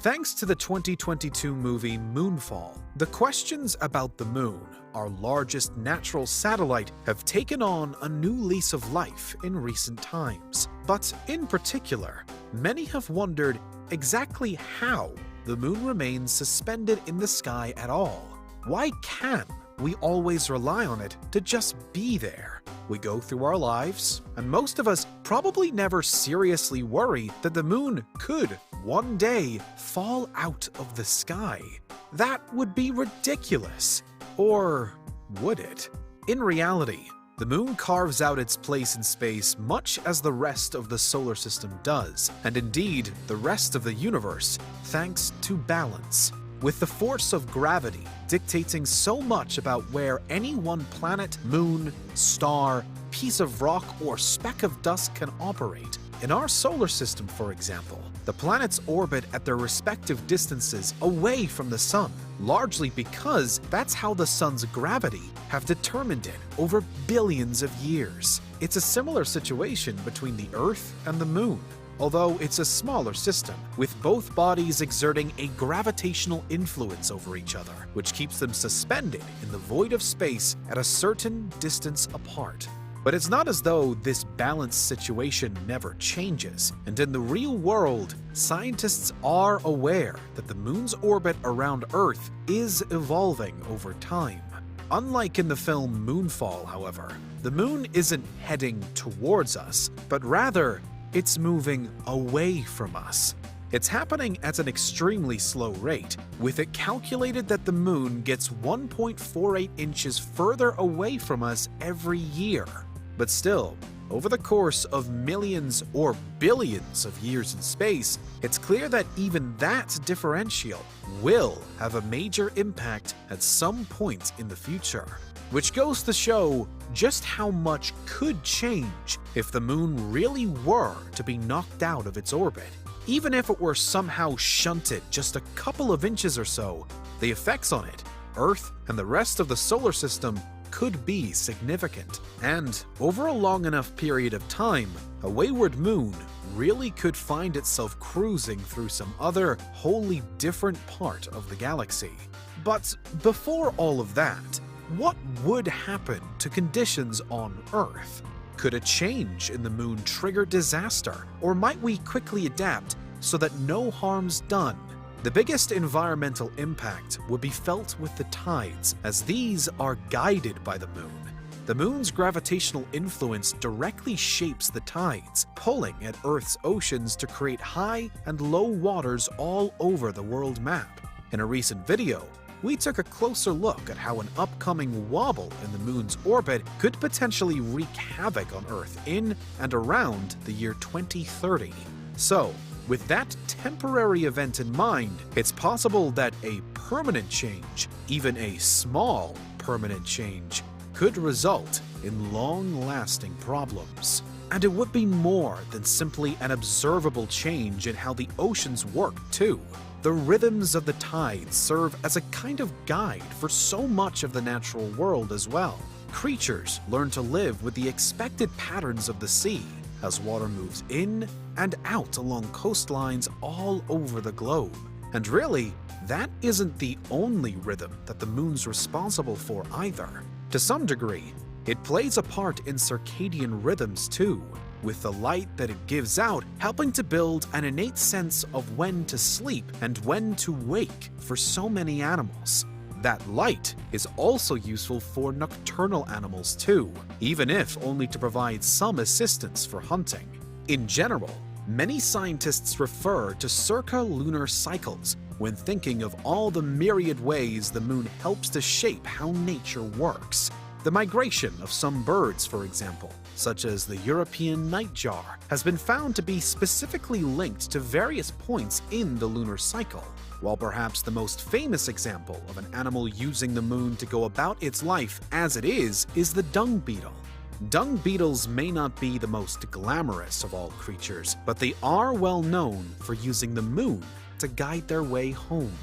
Thanks to the 2022 movie Moonfall, the questions about the Moon, our largest natural satellite, have taken on a new lease of life in recent times. But in particular, many have wondered exactly how the Moon remains suspended in the sky at all. Why can't we always rely on it to just be there? We go through our lives, and most of us probably never seriously worry that the Moon could one day fall out of the sky. That would be ridiculous. Or would it? In reality, the Moon carves out its place in space much as the rest of the solar system does, and indeed the rest of the universe, thanks to balance. With the force of gravity dictating so much about where any one planet, moon, star, piece of rock, or speck of dust can operate. In our solar system, for example, the planets orbit at their respective distances away from the Sun, largely because that's how the Sun's gravity have determined it over billions of years. It's a similar situation between the Earth and the Moon, although it's a smaller system, with both bodies exerting a gravitational influence over each other, which keeps them suspended in the void of space at a certain distance apart. But it's not as though this balanced situation never changes, and in the real world, scientists are aware that the Moon's orbit around Earth is evolving over time. Unlike in the film Moonfall, however, the Moon isn't heading towards us, but rather it's moving away from us. It's happening at an extremely slow rate, with it calculated that the Moon gets 1.48 inches further away from us every year. But still, over the course of millions or billions of years in space, it's clear that even that differential will have a major impact at some point in the future. Which goes to show just how much could change if the Moon really were to be knocked out of its orbit. Even if it were somehow shunted just a couple of inches or so, the effects on it, Earth, and the rest of the solar system could be significant. And over a long enough period of time, a wayward Moon really could find itself cruising through some other wholly different part of the galaxy. But before all of that, what would happen to conditions on Earth? Could a change in the Moon trigger disaster, or might we quickly adapt so that no harm's done? The biggest environmental impact would be felt with the tides, as these are guided by the Moon. The Moon's gravitational influence directly shapes the tides, pulling at Earth's oceans to create high and low waters all over the world map. In a recent video, we took a closer look at how an upcoming wobble in the Moon's orbit could potentially wreak havoc on Earth in and around the year 2030. So, with that temporary event in mind, it's possible that a permanent change, even a small permanent change, could result in long-lasting problems. And it would be more than simply an observable change in how the oceans work, too. The rhythms of the tides serve as a kind of guide for so much of the natural world as well. Creatures learn to live with the expected patterns of the sea as water moves in and out along coastlines all over the globe. And really, that isn't the only rhythm that the Moon's responsible for either. To some degree, it plays a part in circadian rhythms too, with the light that it gives out helping to build an innate sense of when to sleep and when to wake for so many animals. That light is also useful for nocturnal animals too, even if only to provide some assistance for hunting. In general, many scientists refer to circa-lunar cycles when thinking of all the myriad ways the Moon helps to shape how nature works. The migration of some birds, for example, such as the European nightjar, has been found to be specifically linked to various points in the lunar cycle. While perhaps the most famous example of an animal using the Moon to go about its life as it is the dung beetle. Dung beetles may not be the most glamorous of all creatures, but they are well known for using the Moon to guide their way home.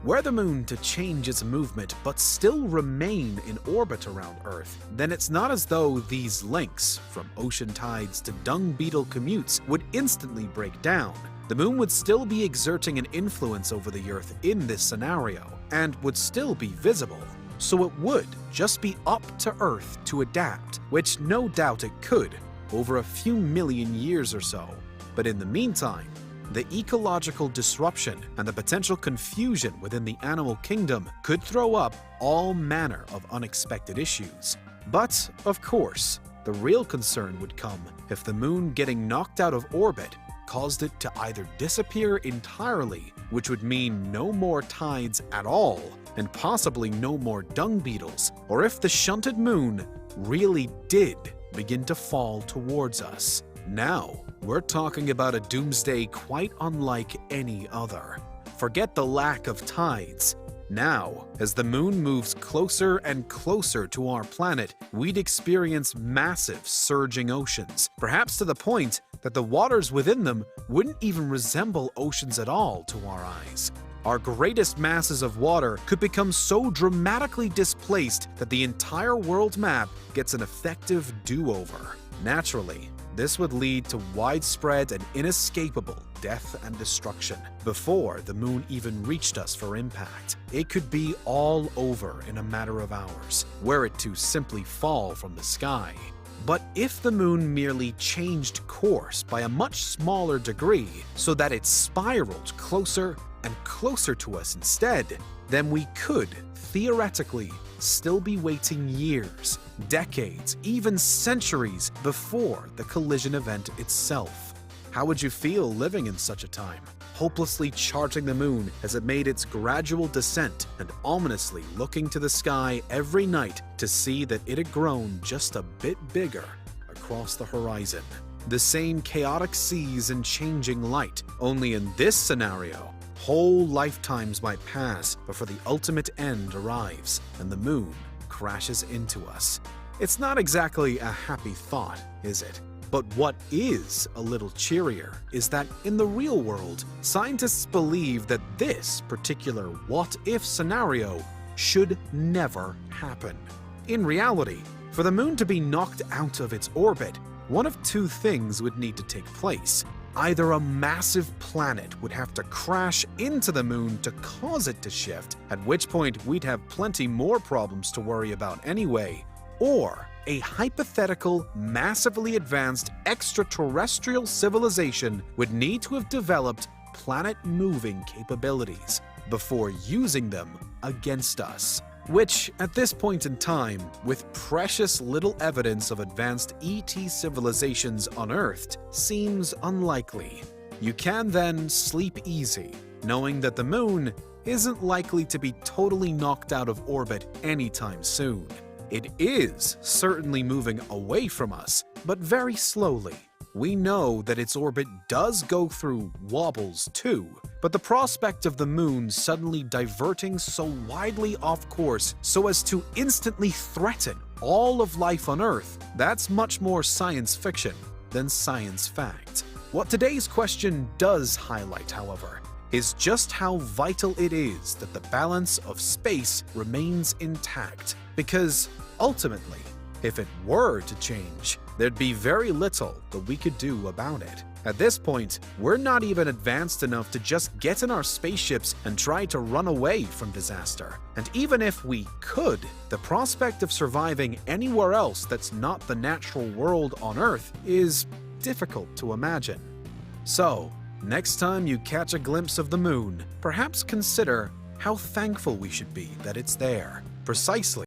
Were the moon to change its movement but still remain in orbit around Earth, then it's not as though these links, from ocean tides to dung beetle commutes, would instantly break down. The moon would still be exerting an influence over the Earth in this scenario, and would still be visible. So it would just be up to Earth to adapt, which no doubt it could, over a few million years or so. But in the meantime, the ecological disruption and the potential confusion within the animal kingdom could throw up all manner of unexpected issues. But, of course, the real concern would come if the moon getting knocked out of orbit caused it to either disappear entirely, which would mean no more tides at all, and possibly no more dung beetles, or if the shunted moon really did begin to fall towards us. Now, we're talking about a doomsday quite unlike any other. Forget the lack of tides. Now, as the moon moves closer and closer to our planet, we'd experience massive surging oceans, perhaps to the point that the waters within them wouldn't even resemble oceans at all to our eyes. Our greatest masses of water could become so dramatically displaced that the entire world map gets an effective do-over. Naturally, this would lead to widespread and inescapable death and destruction before the moon even reached us for impact. It could be all over in a matter of hours, were it to simply fall from the sky. But if the moon merely changed course by a much smaller degree so that it spiraled closer and closer to us instead, then we could, theoretically, still be waiting years, decades, even centuries before the collision event itself. How would you feel living in such a time, hopelessly charting the moon as it made its gradual descent and ominously looking to the sky every night to see that it had grown just a bit bigger across the horizon? The same chaotic seas and changing light, only in this scenario, whole lifetimes might pass before the ultimate end arrives and the moon crashes into us. It's not exactly a happy thought, is it? But what is a little cheerier is that in the real world, scientists believe that this particular what-if scenario should never happen. In reality, for the moon to be knocked out of its orbit, one of two things would need to take place. Either a massive planet would have to crash into the moon to cause it to shift, at which point we'd have plenty more problems to worry about anyway, or a hypothetical, massively advanced extraterrestrial civilization would need to have developed planet-moving capabilities before using them against us. Which, at this point in time, with precious little evidence of advanced ET civilizations unearthed, seems unlikely. You can then sleep easy, knowing that the moon isn't likely to be totally knocked out of orbit anytime soon. It is certainly moving away from us, but very slowly. We know that its orbit does go through wobbles too, but the prospect of the moon suddenly diverting so widely off course so as to instantly threaten all of life on Earth, that's much more science fiction than science fact. What today's question does highlight, however, is just how vital it is that the balance of space remains intact, because ultimately, if it were to change, there'd be very little that we could do about it. At this point, we're not even advanced enough to just get in our spaceships and try to run away from disaster. And even if we could, the prospect of surviving anywhere else that's not the natural world on Earth is difficult to imagine. So, next time you catch a glimpse of the moon, perhaps consider how thankful we should be that it's there, precisely